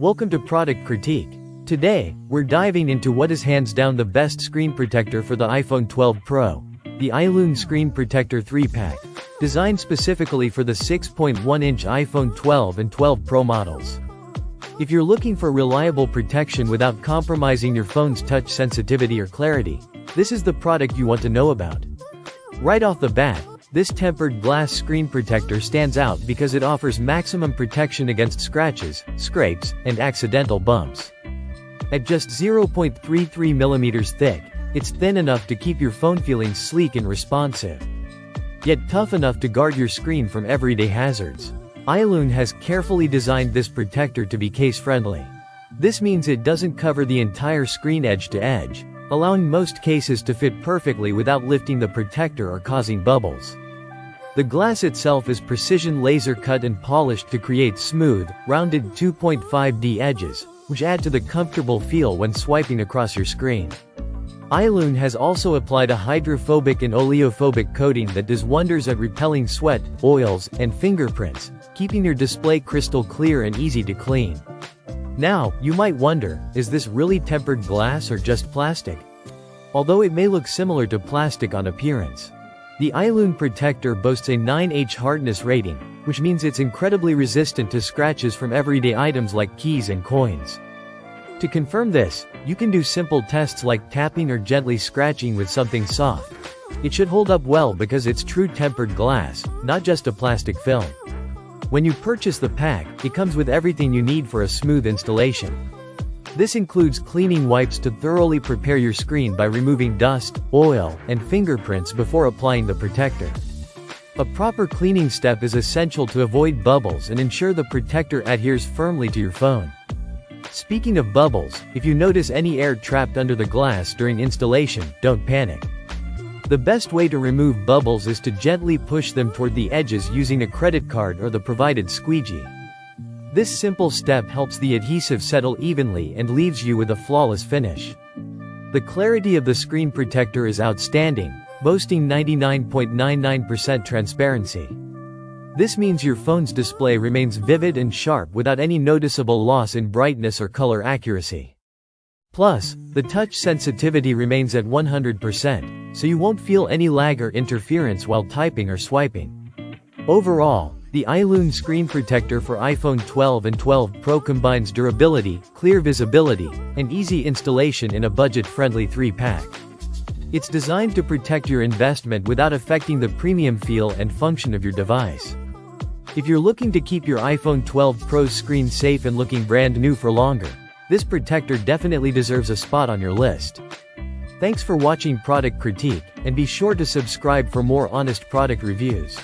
Welcome to Product Critique. Today, we're diving into what is hands down the best screen protector for the iPhone 12 Pro, the Ailun Screen Protector 3-pack, designed specifically for the 6.1-inch iPhone 12 and 12 Pro models. If you're looking for reliable protection without compromising your phone's touch sensitivity or clarity, this is the product you want to know about. Right off the bat, this tempered glass screen protector stands out because it offers maximum protection against scratches, scrapes, and accidental bumps. At just 0.33 mm thick, it's thin enough to keep your phone feeling sleek and responsive, yet tough enough to guard your screen from everyday hazards. Ailun has carefully designed this protector to be case-friendly. This means it doesn't cover the entire screen edge to edge, allowing most cases to fit perfectly without lifting the protector or causing bubbles. The glass itself is precision laser cut and polished to create smooth, rounded 2.5D edges, which add to the comfortable feel when swiping across your screen. Ailun has also applied a hydrophobic and oleophobic coating that does wonders at repelling sweat, oils, and fingerprints, keeping your display crystal clear and easy to clean. Now, you might wonder, is this really tempered glass or just plastic? Although it may look similar to plastic on appearance, the Ailun protector boasts a 9H hardness rating, which means it's incredibly resistant to scratches from everyday items like keys and coins. To confirm this, you can do simple tests like tapping or gently scratching with something soft. It should hold up well because it's true tempered glass, not just a plastic film. When you purchase the pack, it comes with everything you need for a smooth installation. This includes cleaning wipes to thoroughly prepare your screen by removing dust, oil, and fingerprints before applying the protector. A proper cleaning step is essential to avoid bubbles and ensure the protector adheres firmly to your phone. Speaking of bubbles, if you notice any air trapped under the glass during installation, don't panic. The best way to remove bubbles is to gently push them toward the edges using a credit card or the provided squeegee. This simple step helps the adhesive settle evenly and leaves you with a flawless finish. The clarity of the screen protector is outstanding, boasting 99.99% transparency. This means your phone's display remains vivid and sharp without any noticeable loss in brightness or color accuracy. Plus, the touch sensitivity remains at 100%, so you won't feel any lag or interference while typing or swiping. Overall, the Ailun Screen Protector for iPhone 12 and 12 Pro combines durability, clear visibility, and easy installation in a budget-friendly 3-pack. It's designed to protect your investment without affecting the premium feel and function of your device. If you're looking to keep your iPhone 12 Pro's screen safe and looking brand new for longer, this protector definitely deserves a spot on your list. Thanks for watching Product Critique, and be sure to subscribe for more honest product reviews.